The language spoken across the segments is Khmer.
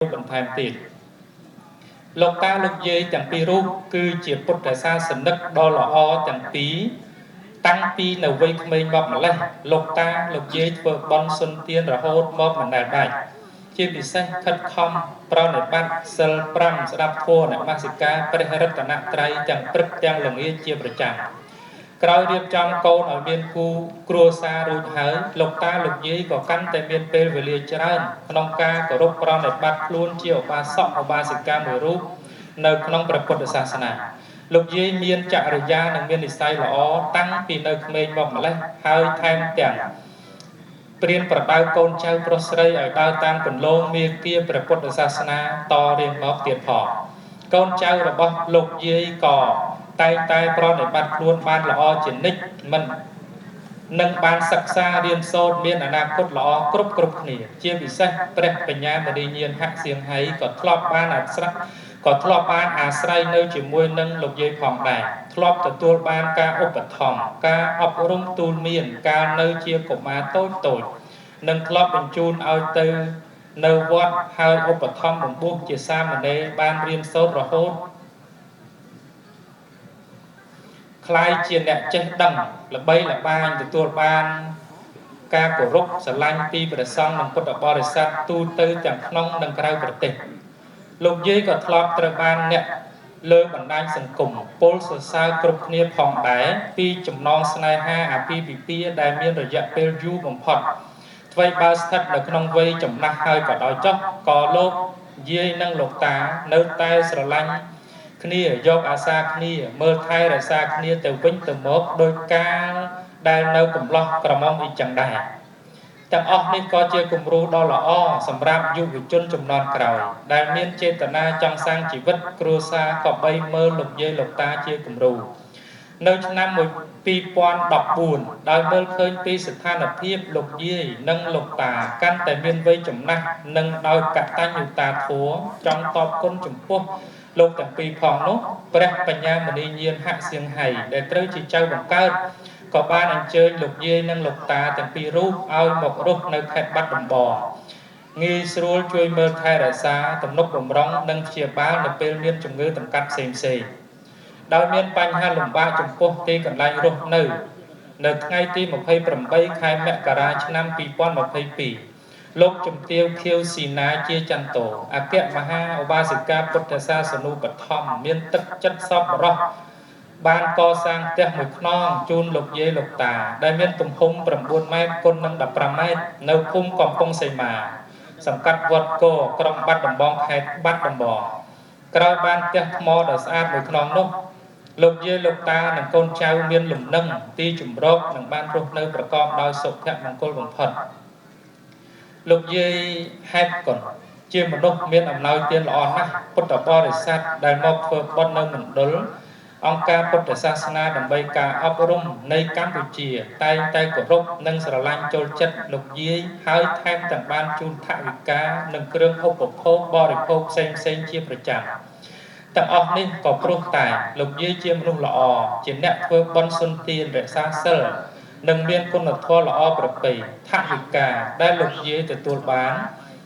បន្ថែមទៀតលោកតាលោកយាយទាំងពីររូបគឺជាពុទ្ធសាសនិកដ៏ល្អទាំងពីរតាំងពីនៅវ័យក្មេងមកម្លេះលោកតាលោកយាយធ្វើបន់សុនទានរហូតមកមិនដែលដាច់ជាពិសេសខិតខំប្រណិប័តសិល5ស្ដាប់ធម៌នមស្ការព្រះរតនត្រ័យទាំងព្រឹកទាំងល្ងាចជាប្រចាំក្រោយរៀបចំកូនឲ្យមានគ្រួសាររួចហើយលោកតាលោកយាយក៏កាន់តែមានពេលវេលាច្រើនក្នុងការគោរពប្រណិប័តខ្លួនជាឧបាសកឧបាសិកាមួយរូបនៅក្នុងព្រះពុទ្ធសាសនាលោកយាយមានចរិយានិងមាននិស្ស័យល្អតាំងពីនៅក្មេងមកម្លេះហើយថែមទាំងព្រានប្រដៅកូនចៅប្រុសស្រីឲ្យដើរតាមគន្លងមាគ៌ាព្រះពុទ្ធសាសនាតរៀងមកទៀតផងកូនចៅរបស់លោកយាយក៏តែងតែប្រណិប័តខ្លួនបានល្អជានិច្ចមិននឹងបានសិក្សារៀនសូត្រមានអនាគតល្អគ្រប់គ្នាជាពិសេសព្រះបញ្ញាបរិញ្ញាណហសៀងហៃក៏ធ្លាប់បានអាស្រ័យនៅជាមួយនឹងលោកយាយផងដែរធ្លាប់ទទួលបានការឧបត្ថម្ភការអប់រំទូលមានកាលនៅជាកុមារតូចនិងធ្លាប់បញ្ជូនឲ្យទៅនៅវត្តហើយឧបត្ថម្ភបំពោះជាសាមណេរបានរៀនសូត្ររហូតខ្លាយជាអ្នកចេះដឹងល្បីល្បាញទទួលបានការគោរពស្រឡាញ់ពីព្រះសង្ឃនិងពុទ្ធបរិស័ទទូទៅទាំងក្នុងនិងក្រៅប្រទេសលោកយាយក៏ធ្លាប់ត្រូវបានអ្នកលើបណ្ដាញសង្គមពលសរសើរគ្រប់គ្នាផងដែរពីចំណងស្នេហាអាពាហ៍ពិពាហ៍ដែលមានរយៈពេលយូរបំផុតថ្មីបើស្ថិតនៅក្នុងវ័យចំណាស់ហើយក៏ដោយចុះក៏លោកយាយនិងលោកតានៅតែស្រឡាញ់គ្នាយកអាសាគ្នាមើលថែរក្សាគ្នាទៅវិញទៅមកដោយការដែលនៅកំឡោះក្រមុំអ៊ីចឹងដែរទាំងអស់នេះក៏ជាគំរូដ៏ល្អសម្រាប់យុវជនជំនាន់ក្រោយដែលមានចេតនាចង់សាងជីវិតគ្រួសារក៏បីមើលលោកយាយលោកតាជាគំរូនៅឆ្នាំ2014ដោយមើលឃើញពីស្ថានភាពលោកយាយនិងលោកតាកាន់តែមានវ័យចំណាស់និងដោយកតញ្ញូតាធម៌ចង់តបគុណចំពោះលោកទាំងពីរផងនោះព្រះបញ្ញាមនីញាណហសៀងហៃដែលត្រូវជាចៅបង្កើតក៏បានអញ្ជើញលោកយាយនិងលោកតាទាំងពីររូបឲ្យមករស់នៅខេត្តបាត់ដំបងងាយស្រួលជួយមើលថែរក្សាទំនុកបម្រុងនិងព្យាបាលនៅពេលមានជំងឺតម្កាត់ផ្សេងដោយមានបញ្ហាលំបាកចំពោះទីកន្លែងរស់នៅថ្ងៃទី28ខែមករាឆ្នាំ2022លោកជំទាវខៀវស៊ីណាជាចន្ទោអគ្គមហាឧបាសិកាពុទ្ធសាសនូបត្ថម្ភមានទឹកចិត្តសប្បុរសបានកសាងផ្ទះមួយខ្នងជូនលោកយាយលោកតាដែលមានទំហំ9ម៉ែត្រគុណនឹង15ម៉ែត្រនៅភូមិកំពង់សីមាសង្កាត់វត្តគោក្រុងបាត់ដំបងខេត្តបាត់ដំបងក្រោយបានផ្ទះថ្មដ៏ស្អាតមួយខ្នងនោះលោកយាយលោកតានិងកូនចៅមានលំនឹងទីជំរកនិងបានរស់នៅប្រកបដោយសុភមង្គលបំផុតលោកយាយហេតុកុនជាមនុស្សមានអំណោយទានល្អណាស់ពុទ្ធបរិស័ទដែលមកធ្វើបុណ្យនៅមណ្ឌលអង្គការពុទ្ធសាសនាដើម្បីការអប់រំនៃកម្ពុជាតែងតែគោរពនិងស្រឡាញ់ចូលចិត្តលោកយាយហើយថែមទាំងបានជូនថវិកានិងគ្រឿងឧបភោគបរិភោគផ្សេងជាប្រចាំទាំងអស់នេះក៏ព្រោះតែលោកយាយជាមនុស្សល្អជាអ្នកធ្វើបុណ្យសុនទានរក្សាសិលនិងមានគុណធម៌ល្អប្រពៃថវិកាដែលលោកយាយទទួលបាន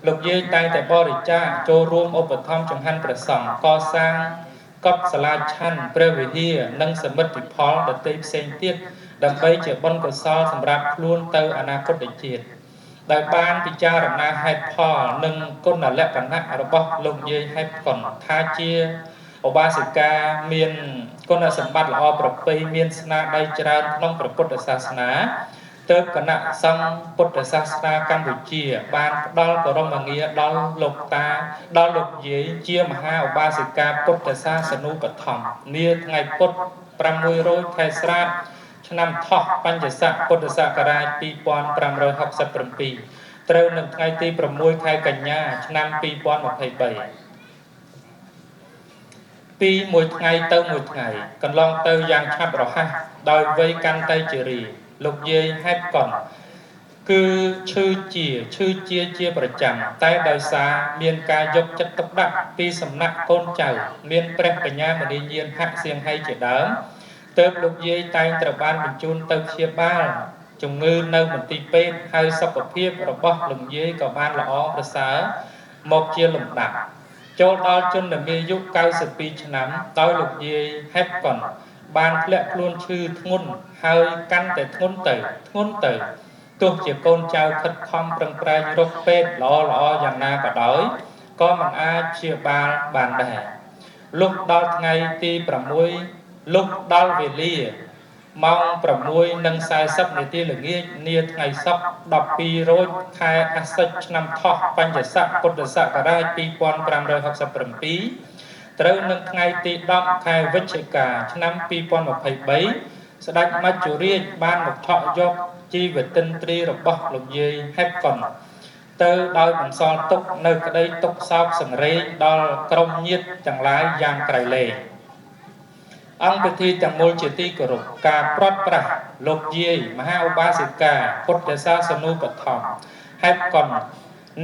លោកយាយតែងតែបរិច្ចាគចូលរួមឧបត្ថម្ភចង្ហាន់ព្រះសង្ឃកសាងកុដិសាលាឆាន់ព្រះវិហារនិងសមិទ្ធផលដទៃផ្សេងទៀតដើម្បីជាបុណ្យកុសលសម្រាប់ខ្លួនទៅអនាគតជាតិដោយបានពិចារណាហេតុផលនិងគុណលក្ខណៈរបស់លោកយាយហេតុកុនថាជាឧបាសិកាមានគុណសម្បត្តិល្អប្រពៃមានស្នាដៃច្រើនក្នុងព្រះពុទ្ធសាសនាទើបគណៈសង្ឃពុទ្ធសាសនាកម្ពុជាបានផ្ដល់បរមងារដល់លោកតាដល់លោកយាយជាមហាឧបាសិកាពុទ្ធសាសនូបត្ថម្ភនាថ្ងៃពុទ្ធ600ខែស្រាបឆ្នាំថោះបញ្ញស័កពុទ្ធសករាជ2567ត្រូវនៅថ្ងៃទី6ខែកញ្ញាឆ្នាំ2023ពីមួយថ្ងៃទៅមួយថ្ងៃកន្លងទៅយ៉ាងឆាប់រហ័សដោយវ័យកាន់តែជារីលោកយាយហេតុកុនគឺឈឺជាប្រចាំតែដោយសារមានការយកចិត្តទុកដាក់ពីសំណាក់កូនចៅមានព្រះបញ្ញាមនីញាណហសៀងហៃជាដើមទើបលោកយាយតែងត្រូវបានបញ្ជូនទៅព្យាបាលជំងឺនៅមន្ទីរពេទ្យហើយសុខភាពរបស់លោកយាយក៏បានល្អប្រសើរ មកជាលំដាប់ចូលដល់ជនដែលមានអាយុ92ឆ្នាំដោយលោកយាយហេបកុនបានធ្លាក់ខ្លួនឈឺធ្ងន់ហើយកាន់តែធ្ងន់ទៅទោះជាកូនចៅខិតខំប្រឹងប្រែងរកពេទ្យល្អយ៉ាងណាក៏ដោយក៏មិនអាចព្យាបាលបានដែរលុះដល់ថ្ងៃទី6លុះដល់វេលាម៉ោង 6:40 នាទីល្ងាចនាថ្ងៃសុក្រ12រោចខែអាសត់ឆ្នាំថោះបញ្ញស័កពុទ្ធសករាជ2567ត្រូវនឹងថ្ងៃទី10ខែវិច្ឆិកាឆ្នាំ2023ស្ដេចមច្ចុរាជបានមកថក់យកជីវទិន្ទ្រីរបស់លោកយាយហេបកុនទៅដោយបន្សល់ទុកនៅក្តីទុកសោកសង្រេងដល់ក្រុមញាតិទាំងឡាយយ៉ាងក្រៃលែងអង្គពិធីទាំងមូលជាទីគោរពការព្រាត់ប្រាសលោកយាយមហាឧបាសិកាពុទ្ធសាសនូបត្ថម្ភហេបកុន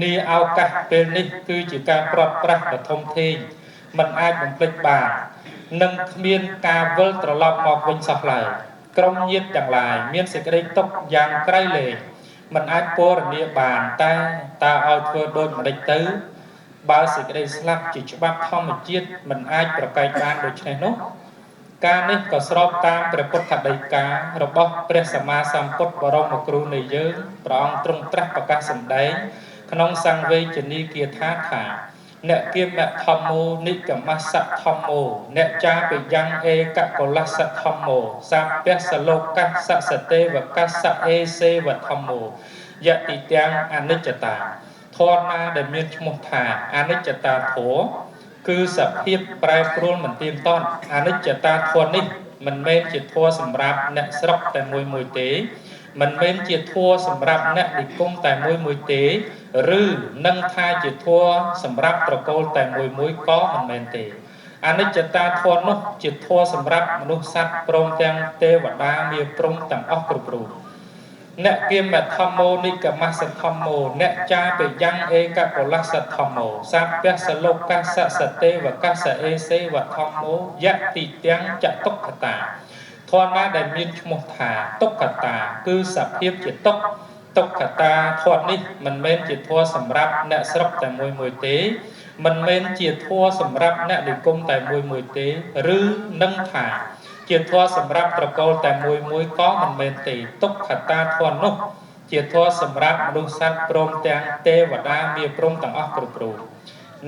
នាឱកាសពេលនេះគឺជាការព្រាត់ប្រាសដ៏ធំធេងមិនអាចបំភ្លេចបាននិងគ្មានការវិលត្រឡប់មកវិញសោះឡើយក្រុមញាតិទាំងឡាយមានសេចក្តីទុក្ខយ៉ាងក្រៃលែងមិនអាចពណ៌នាបានតែតើឲ្យធ្វើដូចម្តេចទៅបើសេចក្តីស្លាប់ជាច្បាប់ធម្មជាតិមិនអាចប្រកែកបានដូច្នេះនោះការនេះក៏ស្របតាមព្រះពុទ្ធដីការបស់ព្រះសម្មាសម្ពុទ្ធបរមគ្រូនៃយើងព្រះអង្គទ្រង់ត្រាស់ប្រកាសសម្ដែងក្នុងសង្វេជនីគាថាថាអ្នកគិមធម្មោនិកមស្សធម្មោអ្នកចាបយ៉ាងឯកកុលសធម្មោសាព្យសលោកសសទេវកសអេសេវធម្មោយតិទាំងអនិច្ចតាធម៌ណាដែលមានឈ្មោះថាអនិច្ចតាធម៌គឺសភាពប្រែប្រួលមិនទៀងទាត់អនិច្ចតាធម៌នេះមិនមែនជាធម៌សម្រាប់អ្នកស្រុកតែមួយទេមិនមែនជាធម៌សម្រាប់អ្នកនិគមតែមួយទេឬនឹងថាជាធម៌សម្រាប់ត្រកូលតែមួយក៏មិនមែនទេអនិច្ចតាធម៌នោះជាធម៌សម្រាប់មនុស្សសត្វព្រមទាំងទេវតាមាព្រំទាំងអស់គ្រប់រូបអ្នកគិមធម្មោនិកមស្សធម្មោអ្នកចាបយ៉ាងឯកកុលសធម្មោសាព្យសលោកសសទេវកសអេសេវធម្មោយតិទាំងចតុក្ខតាធម៌ណាដែលមានឈ្មោះថាទុក្ខតាគឺសភាពជាទុក្ខតាធម៌នេះមិនមែនជាធម៌សម្រាប់អ្នកស្រុកតែមួយទេមិនមែនជាធម៌សម្រាប់អ្នកនិគមតែមួយទេឬនឹងថាជាធម៌សម្រាប់ត្រកូលតែមួយក៏មិនមែនទេទុក្ខតាធម៌នោះជាធម៌សម្រាប់មនុស្សសត្វព្រមទាំងទេវតាមាព្រំទាំងអស់គ្រប់រូប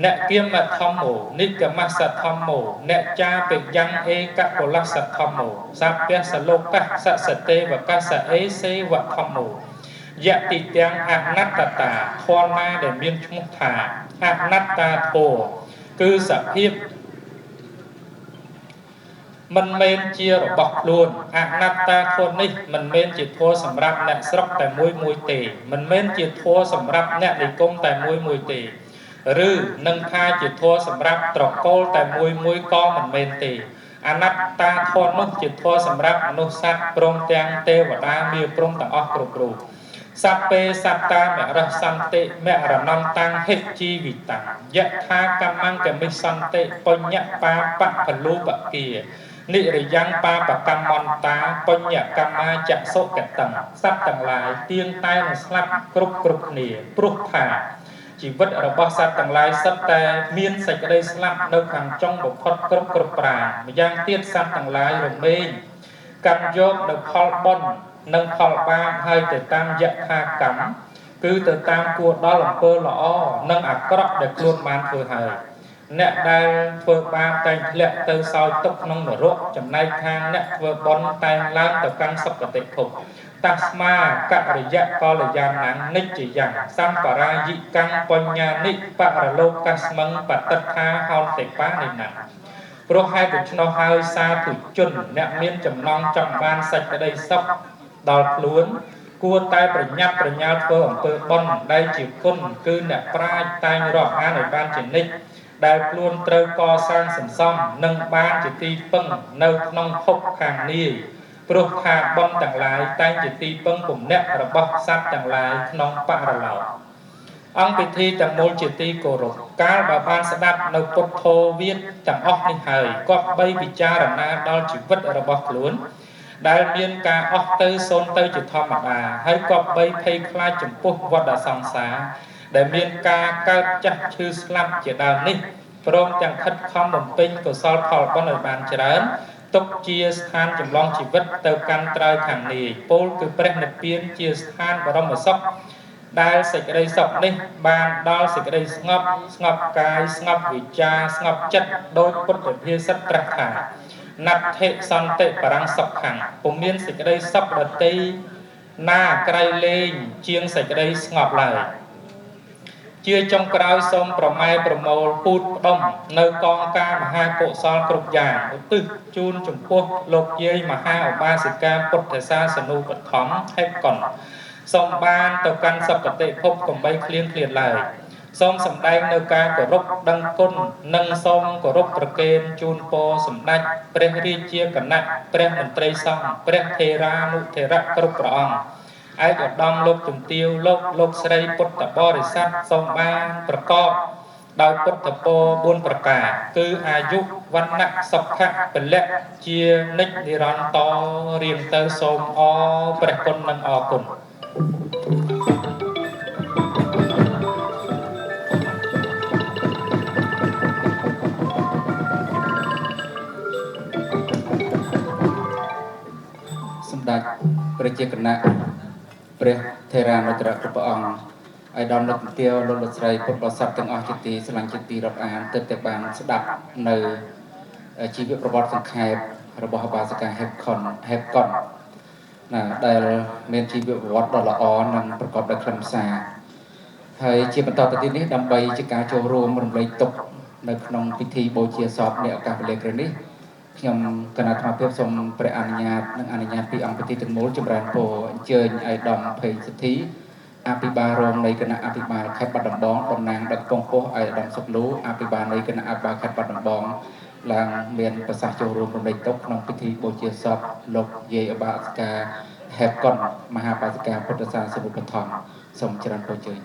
អ្នកគិមធម្មោនិកមស្សធម្មោអ្នកចាបយ៉ាងឯកកុលសធម្មោសាព្យសលោកសសទេវកសអេសេវធម្មោយតិទាំងអនត្តតាធម៌ណាដែលមានឈ្មោះថាអនត្តាធម៌គឺសភាពមិនមែនជារបស់ខ្លួនអនត្តាធម៌នេះមិនមែនជាធម៌សម្រាប់អ្នកស្រុកតែមួយទេមិនមែនជាធម៌សម្រាប់អ្នកនិគមតែមួយទេឬនឹងថាជាធម៌សម្រាប់ត្រកូលតែមួយក៏មិនមែនទេអនត្តាធម៌នោះជាធម៌សម្រាប់មនុស្សសត្វព្រមទាំងទេវតាមាព្រំទាំងអស់គ្រប់រូបសัพពេសត្តាមរសន្តិមរណន្តាំងហិជីវិតាំងយថាកម្មង្កមិសន្តិបញ្ញបាបពលូបគានិរិយ៉ាងបាបកម្មន្តាបញ្ញកម្មាចសុកតੰសត្វទាំងឡាយទៀងតែនឹងស្លាប់គ្រប់គ្នាព្រោះថាជីវិតរបស់សត្វទាំងឡាយសុទ្ធតែមានសេចក្តីស្លាប់នៅខាងចុងបំផុតគ្រប់ប្រាម្យ៉ាងទៀតសត្វទាំងឡាយរមែងកាន់យកនៅផលបុណ្យនិងផលបាបហើយទៅតាមយថាកម្មគឺទៅតាមគួរដល់អំពើល្អនិងអាក្រក់ដែលខ្លួនបានធ្វើហើយអ្នកដែលធ្វើបាបតែងធ្លាក់ទៅសោយទុក្ខក្នុងនរកចំណែកខាងអ្នកធ្វើបុណ្យតែងឡើងទៅកាន់សុគតិភពតាស្មាករិយកលយានំនិច្ចយ៉ាងសម្បរាយិកੰបញ្ញានិបរលោកស្មឹងបតិដ្ឋាហោតិបានិណាព្រោះហេតុដូច្នោះហើយសាធុជនអ្នកមានចំណងចង់បានសេចក្តីសុខដល់ខ្លួនគួរតែប្រញាប់ប្រញាល់ធ្វើអំពើបុណ្យដែលជាគុណគឺអ្នកប្រាជ្ញតែងរាប់អានឲ្យបានជានិច្ចដែលខ្លួនត្រូវកសាងសន្សំនិងបានជាទីពឹងនៅក្នុងភពខាងនាយព្រោះថាបុណ្យទាំងឡាយតែងជាទីពឹងពំនាក់របស់សត្វទាំងឡាយក្នុងបរលោកអង្គពិធីទាំងមូលជាទីគោរពកាលបើបានស្ដាប់នៅពុទ្ធោវាទទាំងអស់នេះហើយគប្បីពិចារណាដល់ជីវិតរបស់ខ្លួនដែលមានការអស់ទៅសូន្យទៅជាធម្មតាហើយគប្បីភ័យខ្លាចចំពោះវដ្តសង្សារ ដែលមានការកើតចាស់ឈឺស្លាប់ជាដើមនេះព្រមទាំងខិតខំបំពេញកុសលផលបុណ្យឲ្យបានច្រើនទុកជាស្ថានចម្លងជីវិតទៅកាន់ត្រើយខាងនាយពោលគឺព្រះនិព្វានជាស្ថានបរមសុខដែលសេចក្តីសុខនេះបានដល់សេចក្តីស្ងប់ស្ងប់កាយស្ងប់វិជ្ជាស្ងប់ចិត្តដោយពុទ្ធភាសិតត្រាស់ថាណដ្ឋិសន្តិបរង្គសុខខាងពុំមានសេចក្តីសុខដតីណាក្រៃលែងជាងសេចក្តីស្ងប់ឡើយជាចុងក្រោយសូមប្រម៉ែប្រមូលពូតផ្ដុំនៅកងការមហាកុសលគ្រប់យ៉ាងឧទ្ទិសជូនចំពោះលោកយាយមហាឧបាសិកាពុទ្ធសាសនូបឋមហេតុកុនសូមបានទៅកាន់សុគតិភពកំបីឃ្លៀងឃ្លានឡើយសូមសម្ដែងនៅការគោរពដឹងគុណនិងសូមគោរពប្រគេនជូនពរសម្ដេចព្រះរាជាគណៈព្រះមន្ត្រីសង្ឃព្រះថេរានុថេរៈគ្រប់ព្រះអង្គឯកឧត្តមលោកជំទាវលោកស្រីពុទ្ធបរិស័ទសូមបានប្រកបដោយពុទ្ធពរ4ប្រការគឺអាយុវណ្ណៈសុខៈពលៈជានិច្ចនិរន្តរ៍រៀងទៅសូមអរព្រះគុណនិងអរគុណសម្ដេចព្រះជាគណៈព្រះថេរានុថេរៈគ្រប់ព្រះអង្គអាយដាមលោកទាវលោកស្រីពុទ្ធបរិស័ទទាំងអស់ជាទីស្រឡាញ់ជាទីរាប់អានទើបតែបានស្ដាប់នៅជីវប្រវត្តិសង្ខេបរបស់ឧបាសិកាហេបកុនណាដែលមានជីវប្រវត្តិដ៏ល្អនិងប្រកបដោយខ្លឹមសារហើយជាបន្តទៅទៀតនេះដើម្បីជាការចូលរួមរំលែកទុក្ខនៅក្នុងពិធីបូជាសពនៃឱកាសវេលាគ្រានេះខ្ញុំគណៈអាភិបសូមព្រះអនុញ្ញាតនិងអនុញ្ញាតពីអង្គពិធីទាំងមូលចម្រើនពរអញ្ជើញឲ្យដំភេងសិទ្ធិអភិបាលរងនៃគណៈអភិបាលខេត្តបាត់ដំបងតំណាងដឹកកងពោះឲ្យដំសុកលូអភិបាលនៃគណៈអភិបាលខេត្តបាត់ដំបងឡើងមានប្រសាសន៍ចូលរួមរំលែកទុក្ខក្នុងពិធីបូជាសពលោកយាយឧបាសិកាហេបកុនមហាបាសិកាពុទ្ធសាសនុបឋមសូមច្រើនពរជ័យ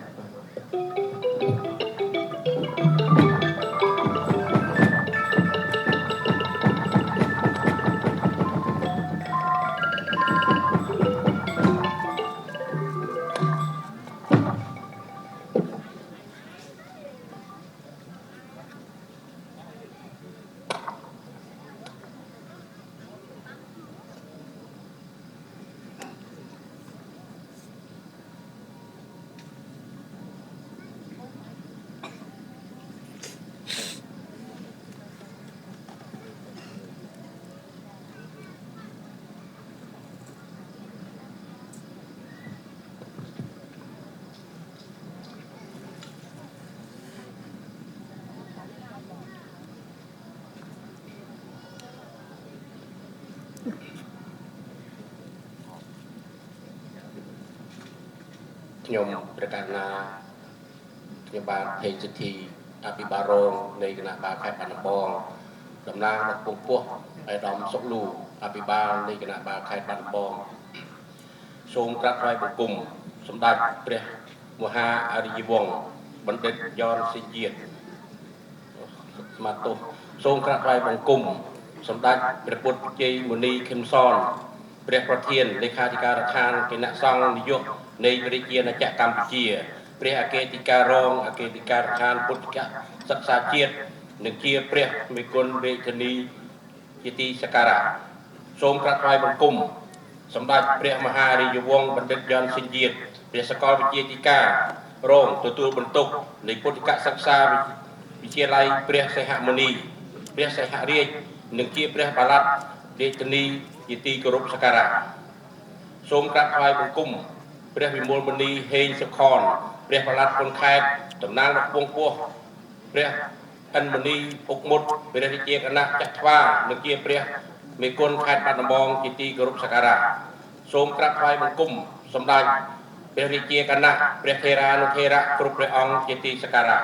ខ្ញុំប្រកាសណាខ្ញុំបានភេទសិទ្ធិអភិបាលរងនៃគណៈបាលខេត្តបាត់ដំបងតំណាងដល់ពងពោះឯកឧត្តមសុកលូអភិបាលនៃគណៈបាលខេត្តបាត់ដំបងសូមក្រាបថ្វាយបង្គំសម្ដេចព្រះមហាអរិយវង្សបណ្ឌិតយ៉នស៊ីជាតិស្មាតុសូមក្រាបថ្វាយបង្គំសម្ដេចព្រះពុទ្ធជ័យមុនីខឹមសនព្រះប្រធានលេខាធិការដ្ឋានគណៈសង្ឃនាយកនៃរាជាណាចក្រកម្ពុជាព្រះអគ្គលេខារងអគ្គលេខារដ្ឋានពុទ្ធិកសិក្សាជាតិនិងជាព្រះមេគុណវេទនីជាទីសក្ការៈសូមក្រាបថ្វាយបង្គំសម្ដេចព្រះមហារាជវង្សបណ្ឌិតយ៉នស៊ីជាតិព្រះសាកលវិទ្យាធិការរងទទួលបន្ទុកនៃពុទ្ធិកសិក្សាវិទ្យាល័យព្រះសីហមុនីព្រះសីហរាជនិងជាព្រះបាឡាត់រាជធានីជាទីគោរពសក្ការៈសូមក្រាបថ្វាយបង្គំព្រះវិមលមនីហេងសុខនព្រះបាឡាត់គុនខេត្តតំណាងរបស់ពងពោះព្រះអិនមនីអុកមុតព្រះរាជាគណៈចក្វានិងជាព្រះមេគុណខេត្តបាត់ដំបងជាទីគោរពសក្ការៈសូមក្រាបថ្វាយបង្គំសម្ដេចព្រះរាជាគណៈព្រះថេរានុថេរៈគ្រប់ព្រះអង្គជាទីសក្ការៈ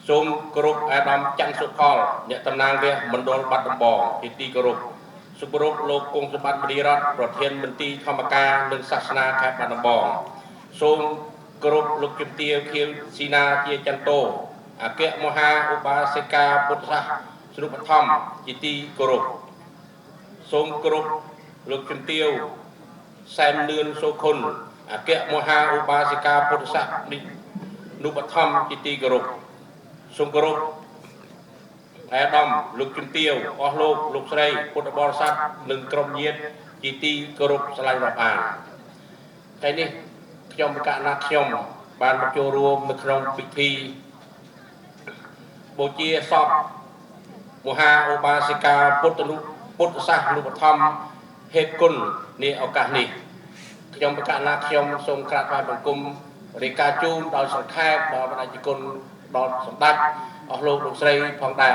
សូមគោរពអាដាមច័ន្ទសុផលអ្នកតំណាងវះមណ្ឌលបាត់ដំបងជាទីគោរពសុគោរពលោកគង់សម្បត្តិមនីរដ្ឋប្រធានមន្ត្រីធម្មការនិងសាសនាខេត្តបាត់ដំបងសូមគោរពលោកជំទាវខៀវស៊ីណាជាចន្ទោអគ្គមហាឧបាសិកាពុទ្ធសាសនុបឋមជាទីគោរពសូមគោរពលោកជំទាវសែមលឿនសូខុន អគ្គមហាឧបាសិកាពុទ្ធសាសនិកនុបឋមជាទីគោរពសូមគោរពអាដាមលោកជំទាវអស់លោកស្រីពុទ្ធបរិស័ទនិងក្រុមញាតិជាទីគោរពស្រឡាញ់រាប់អានថ្ងៃនេះខ្ញុំប្រកាសណាខ្ញុំបានមកចូលរួមនៅក្នុងពិធីបូជាសពមហាឧបាសិកាពុទ្ធសាសនុបឋមហេតុគុណនាឱកាសនេះខ្ញុំប្រកាសណាខ្ញុំសូមក្រាបថ្វាយបង្គំរាយការណ៍ជូនដោយសង្ខេបដល់បដិជគុណដល់សម្ដេចអស់លោកស្រីផងដែរ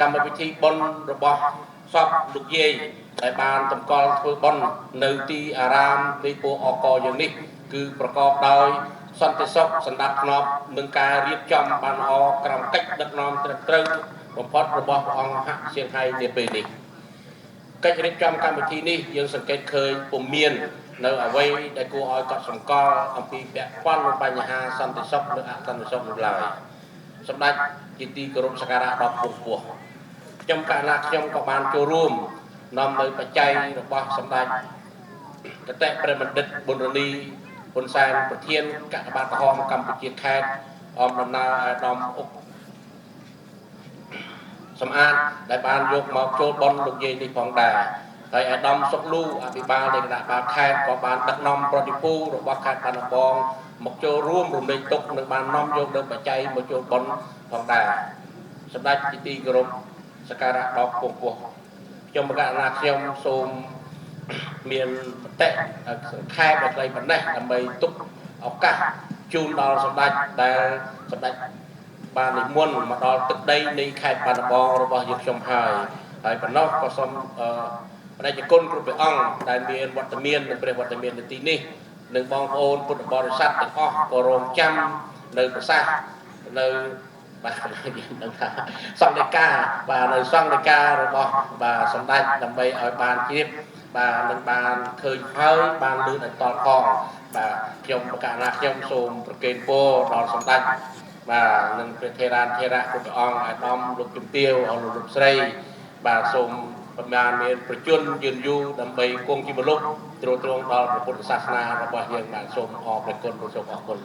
កម្មវិធីបុណ្យរបស់សពលោកយាយដែលបានតម្កល់ធ្វើបុណ្យនៅទីអារាមនៃពោអកយើងនេះគឺប្រកបដោយសន្តិសុខសណ្ដាប់ធ្នាប់និងការរៀបចំបានល្អក្រោមកិច្ចដឹកនាំត្រឹមត្រូវបំផុតរបស់ព្រះអង្គហសៀងហៃនាពេលនេះកិច្ចរៀបចំកម្មវិធីនេះយើងសង្កេតឃើញពុំមាននៅអ្វីដែលគួរឲ្យកត់សម្គាល់អំពីពាក់ព័ន្ធនឹងបញ្ហាសន្តិសុខនិងអសន្តិសុខនោះឡើយសម្ដេចជាទីគោរពសក្ការៈដល់ពុទ្ធពោះខ្ញុំកាលណាខ្ញុំក៏បានចូលរួមនាំនៅបច្ច័យរបស់សម្ដេចកតេព្រះបណ្ឌិតប៊ុនរនីហ៊ុនសែនប្រធានកក្កបាតក្រហមកម្ពុជាខេត្តអមដំណើរអាដាមអុកសំអាតដែលបានយកមកចូលបន់លោកយាយនេះផងដែរហើយអាដាមសុកលូអភិបាលនៃគណៈបាលខេត្តក៏បានដឹកនាំប្រតិភូរបស់ខេត្តបាត់ដំបងមកចូលរួមរំលែកទុក្ខនិងបាននាំយកនៅបច្ច័យមកចូលបន់ផងដែរសម្ដេចជាទីគោរពសក្ការៈដល់ពងពោះខ្ញុំប្រកាសថាខ្ញុំសូមមានមតិសង្ខេបដល់ខ្លីប៉ុណ្ណេះដើម្បីទុកឱកាសជូនដល់សម្ដេចដែលសម្ដេចបាននិមន្តមកដល់ទឹកដីនៃខេត្តបាត់ដំបងរបស់យើងខ្ញុំហើយប៉ុណ្ណោះក៏សូមបដិជគុណគ្រប់ព្រះអង្គដែលមានវត្តមាននិងព្រះវត្តមាននៅទីនេះនិងបងប្អូនពុទ្ធបរិស័ទទាំងអស់ក៏រងចាំនៅប្រសាសន៍នៅបាទនឹងថាសង្ឃិកាបាទនៅសង្ឃិការបស់បាទសម្ដេចដើម្បីឲ្យបានជ្រាបបាទនឹងបានឃើញហើយបានលឺដល់តផងបាទខ្ញុំប្រកាសថាខ្ញុំសូមប្រគេនពរដល់សម្ដេចបាទនឹងព្រះថេរានថេរៈគ្រប់ព្រះអង្គអាដាមលោកជំទាវអស់លោកស្រីបាទសូមប្រមានមានប្រជជនយឺនយូរដើម្បីគង់ជីវលោកទ្រទ្រង់ដល់ព្រះពុទ្ធសាសនារបស់យើងបាទសូមអរព្រគុណសូមអរគុណ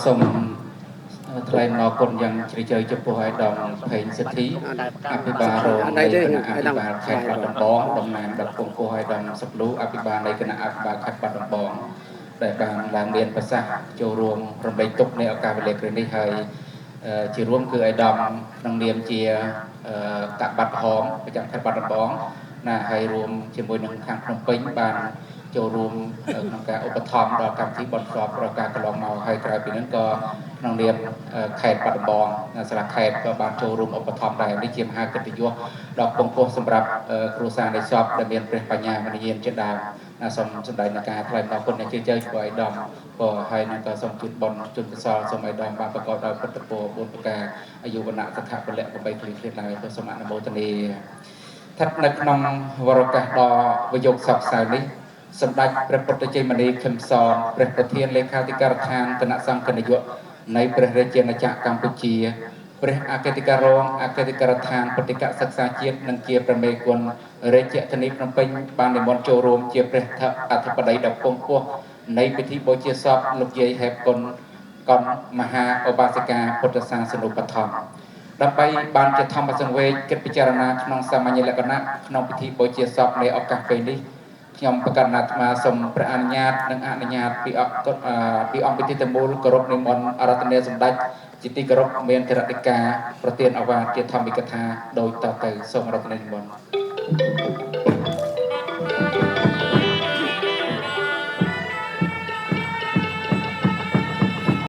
សូមថ្លែងអំណរគុណយ៉ាងជ្រាលជ្រៅចំពោះអាដាមផេងសិទ្ធិអភិបាលរងនៃគណៈអភិបាលខេត្តបាត់ដំបងតំណាងដល់ពងពោះអាដាមសុកលូអភិបាលនៃគណៈអភិបាលខេត្តបាត់ដំបងដែលបានឡើងមានប្រសាសន៍ចូលរួមរំលែកទុក្ខในឱកាសវេលាគ្រានេះហើយជារួមគឺអាដាមក្នុងនាមជាកបាត់ក្រហមប្រចាំខេត្តបាត់ដំបងណាហើយរួមជាមួយនឹងខាងភ្នំពេញបានចូលរួមក្នុងការឧបត្ថម្ភដល់កម្មវិធីបន់ស្រន់ប្រការកន្លងមកហើយក្រៅពីនេះក៏ក្នុងនាមខេត្តបាត់ដំបងសាលាខេត្តក៏បានចូលរួមឧបត្ថម្ភដែរនេះជាមហាកិត្តិយសដល់ពងពោះសម្រាប់គ្រួសារនៃសពដែលមានព្រះបញ្ញាមនយានជាដើមសូមសម្ដែងការថ្លែងអំណរគុណអ្នកជឿជើគួរឲ្យដំក៏ហើយនឹងក៏សូមជូនបន់ជូនកសលសូមឲ្យដំបានប្រកបដោយពុទ្ធពរ4ប្រការអាយុវណ្ណៈសុខៈពលៈ8គ្លីគ្លៀតឡើយសូមអនុមោទនាស្ថិតនៅក្នុងវរកាសដ៏វយោគសពសៅនេះសម្ដេចព្រះពុទ្ធជ័យមនីខឹមសរព្រះប្រធានលេខាធិការដ្ឋានគណៈសង្ឃនាយកនៃព្រះរាជាណាចក្រកម្ពុជាព្រះអគ្គលេខាធិការរងអគ្គលេខារដ្ឋានបតិកសិក្សាជាតិនិងជាប្រមេគុណរាជធានីភ្នំពេញបាននិមន្តចូលរួមជាព្រះអធិបតីដ៏ពងពោះនៃពិធីបូជាសពលោកយាយហេបគុណកនមហាឧបាសិកាពុទ្ធសាសនុបត្ថម្ភដើម្បីបានជាធម្មសង្វេគគិតពិចារណាក្នុងសាមញ្ញលក្ខណៈក្នុងពិធីបូជាសពនៃឱកាសពេលនេះខ្ញុំប្រកាសអាត្មាសូមព្រះអនុញ្ញាតនិងអនុញ្ញាតពីអង្គពិធីទាំងមូលគោរពនិមន្តអរតនេសម្ដេចជាទីគោរពមានធរណិកាប្រទានអាវាសជាធម្មិកថាដោយតទៅសូមអរតនេនិមន្ត